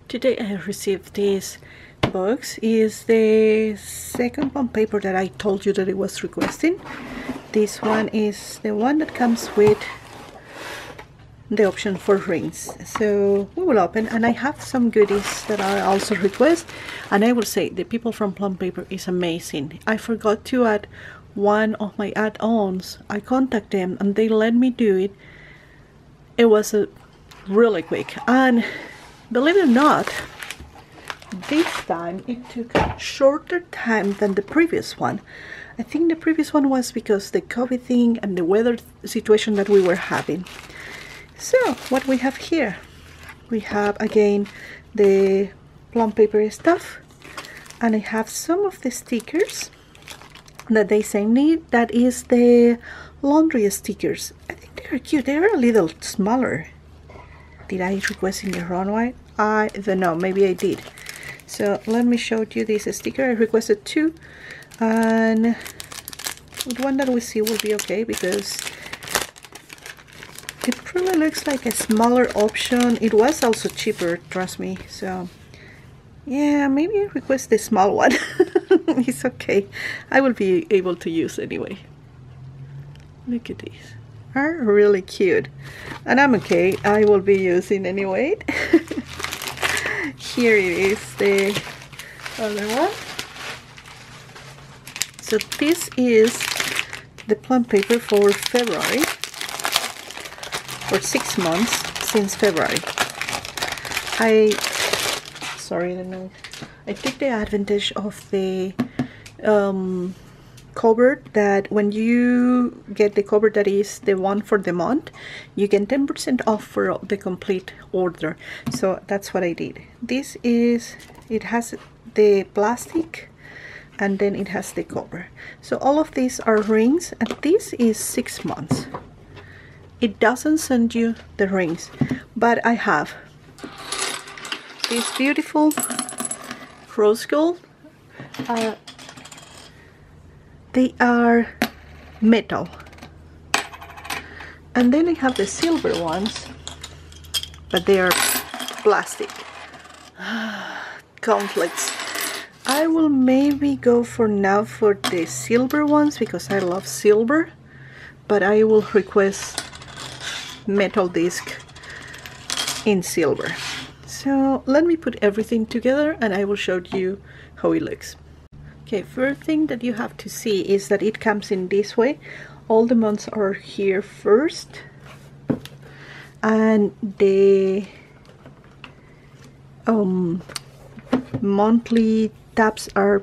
Today I received this box. Is the second Plumpaper that I told you that I was requesting. This one is the one that comes with the option for rings. So we will open, and I have some goodies that I also request, and I will say the people from Plumpaper is amazing. I forgot to add one of my add-ons. I contact them and they let me do it. It was really quick, and believe it or not, this time it took a shorter time than the previous one. I think the previous one was because the COVID thing and the weather situation that we were having. So what we have here, we have again the Plumpaper stuff, and I have some of the stickers that they say need. That is the laundry stickers. I think they're cute. They're a little smaller. Did I request in the wrong one? I don't know, maybe I did. So let me show you this sticker. I requested two, and the one that we see will be okay because it probably looks like a smaller option. It was also cheaper, trust me. So yeah, maybe I request the small one. It's okay. I will be able to use anyway. Look at these. Are really cute. And I'm okay. I will be using anyway. Here it is, the other one. So this is the Plumpaper for February. For 6 months since February. I took the advantage of the cover, that when you get the cover that is the one for the month, you get 10% off for the complete order. So that's what I did. This is, it has the plastic and then it has the cover. So all of these are rings, and this is 6 months. It doesn't send you the rings, but I have this beautiful rose gold. They are metal, and then I have the silver ones, but they are plastic. Complex. I will maybe go for now for the silver ones because I love silver, but I will request metal disc in silver. So let me put everything together and I will show you how it looks. Okay, first thing that you have to see is that it comes in this way. All the months are here first, and the monthly tabs are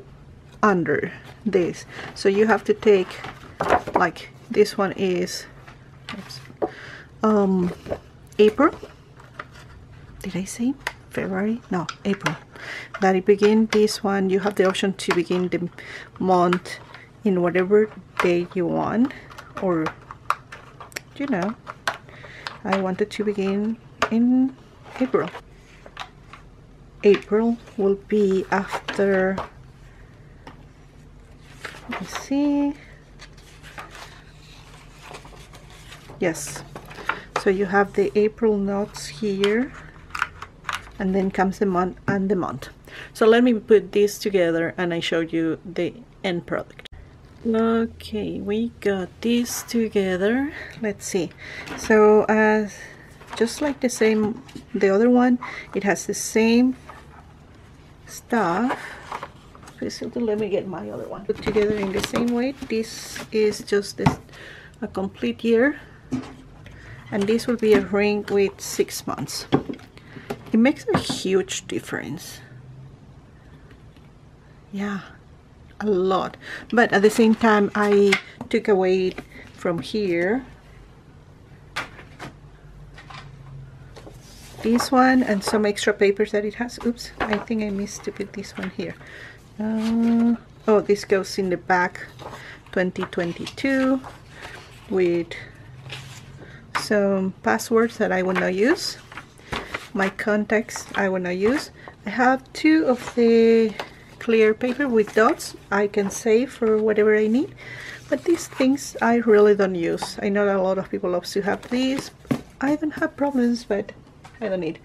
under this. So you have to take, like this one is April. Did I say February? No, April. That it begin this one. You have the option to begin the month in whatever day you want, or you know, I wanted to begin in April. April will be after, let me see, yes, so you have the April notes here, and then comes the month and the month. So let me put this together and I show you the end product. Okay, we got this together. Let's see. So just like the other one, it has the same stuff. Let me get my other one put together in the same way. This is just a complete year, and this will be a ring with 6 months. It makes a huge difference. Yeah, a lot. But at the same time, I took away from here this one and some extra papers that it has. Oops, I think I missed to put this one here. Oh, this goes in the back, 2022, with some passwords that I will not use. My contacts I will not use. I have 2 of the clear paper with dots I can save for whatever I need, but these things I really don't use. I know that a lot of people love to have these. I don't have problems, but I don't need.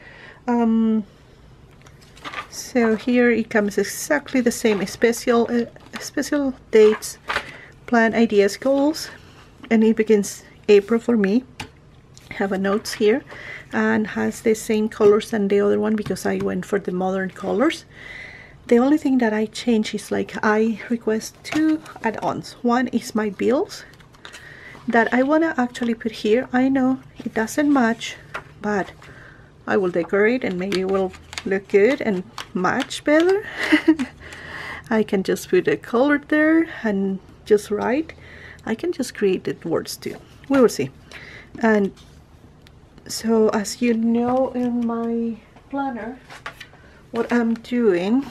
So here it comes exactly the same, special dates, plan, ideas, goals, and it begins April for me. Have a notes here, and has the same colors than the other one because I went for the modern colors. The only thing that I change is like I request 2 add-ons. One is my bills that I want to actually put here. I know it doesn't match, but I will decorate and maybe it will look good and match better. I can just put a color there and just write. I can just create the words too. We will see. And so as you know, in my planner, what I'm doing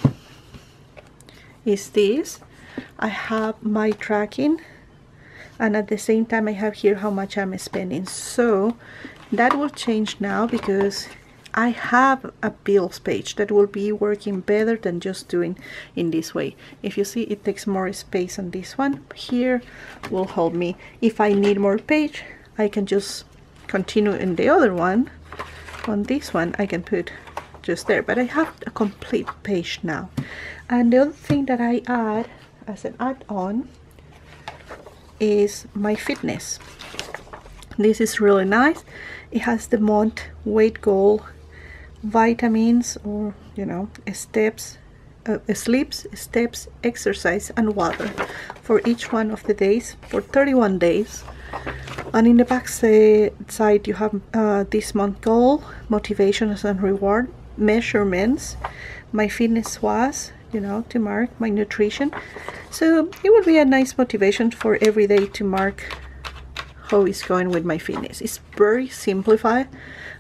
is this. I have my tracking, and at the same time I have here how much I'm spending. So that will change now because I have a bills page that will be working better than just doing in this way. If you see, it takes more space on this one. Here will help me. If I need more page, I can just continue in the other one. On this one I can put just there, but I have a complete page now. And the other thing that I add as an add-on is my fitness. This is really nice. It has the month, weight goal, vitamins, or steps, sleeps, steps, exercise, and water for each one of the days for 31 days. And in the back side you have this month goal, motivations and reward, measurements, my fitness was, to mark my nutrition. So it will be a nice motivation for every day to mark how it's going with my fitness. It's very simplified,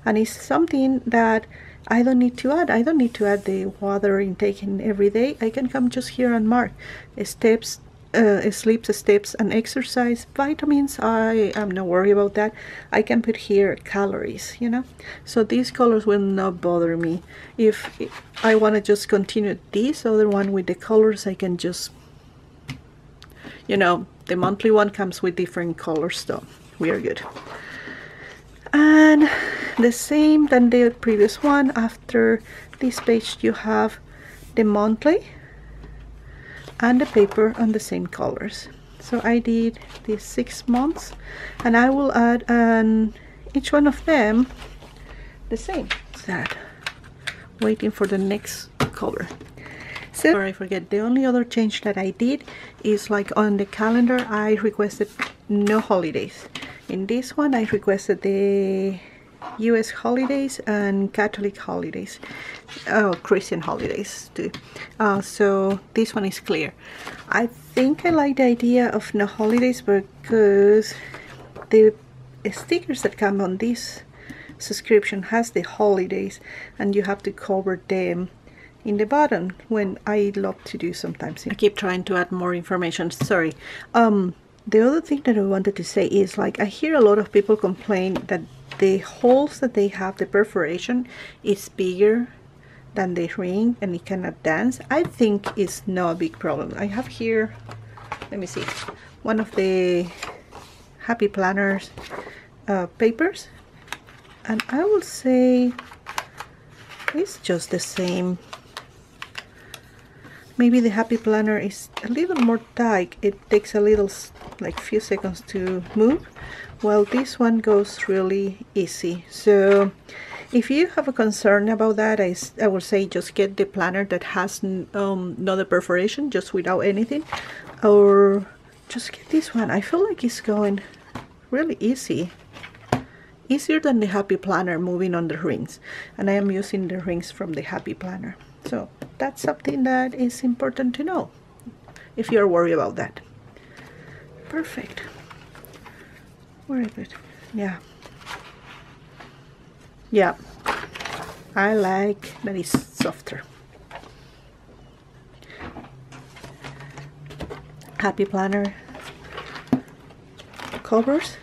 and it's something that I don't need to add. I don't need to add the water intake in every day. I can come just here and mark steps, sleeps, steps, and exercise. Vitamins, I am not worried about that. I can put here calories, so these colors will not bother me. If I want to just continue this other one with the colors, I can just, the monthly one comes with different colors, so we are good. And the same than the previous one. After this page you have the monthly and the paper on the same colors. So I did these 6 months, and I will add each one of them the same. That waiting for the next color. So I forget, the only other change that I did is like on the calendar I requested no holidays. In this one I requested the US holidays and Catholic holidays, Christian holidays too. So this one is clear. I think I like the idea of no holidays because the stickers that come on this subscription has the holidays, and you have to cover them in the bottom when I love to do sometimes. I keep trying to add more information, sorry. The other thing that I wanted to say is, like, I hear a lot of people complain that the holes that they have, the perforation, is bigger than the ring and it cannot dance. I think it's no big problem. I have here, let me see, one of the Happy Planners papers, and I will say it's just the same. Maybe the Happy Planner is a little more tight. It takes a little, like, few seconds to move, while this one goes really easy. So if you have a concern about that, I would say just get the planner that has not a perforation, just without anything, or just get this one. I feel like it's going really easy, easier than the Happy Planner moving on the rings, and I am using the rings from the Happy Planner. So that's something that is important to know if you're worried about that. Perfect. Very good. Yeah. Yeah. I like that it's softer. Happy Planner covers.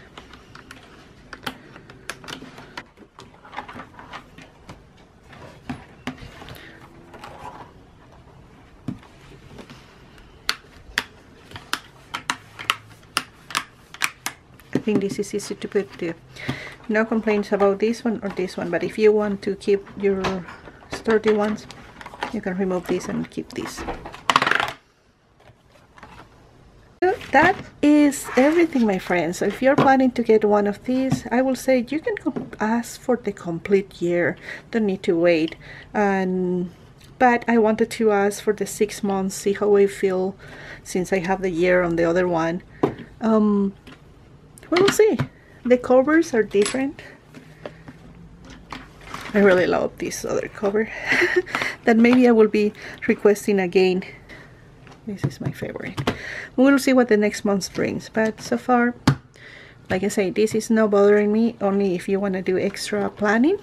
I think this is easy to put too. No complaints about this one or this one, but if you want to keep your sturdy ones, You can remove this and keep this. So that is everything, my friends. So if you're planning to get one of these, I will say you can ask for the complete year. Don't need to wait. But I wanted to ask for the 6 months, see how I feel since I have the year on the other one. We'll see. The covers are different. I really love this other cover that maybe I will be requesting again. This is my favorite. We'll see what the next month brings, but so far, like I say, this is not bothering me, only if you want to do extra planning.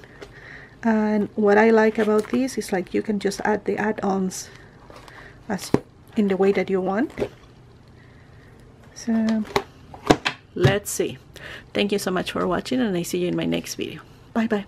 And what I like about this is like you can just add the add-ons as in the way that you want. So let's see. Thank you so much for watching, and I see you in my next video. Bye bye.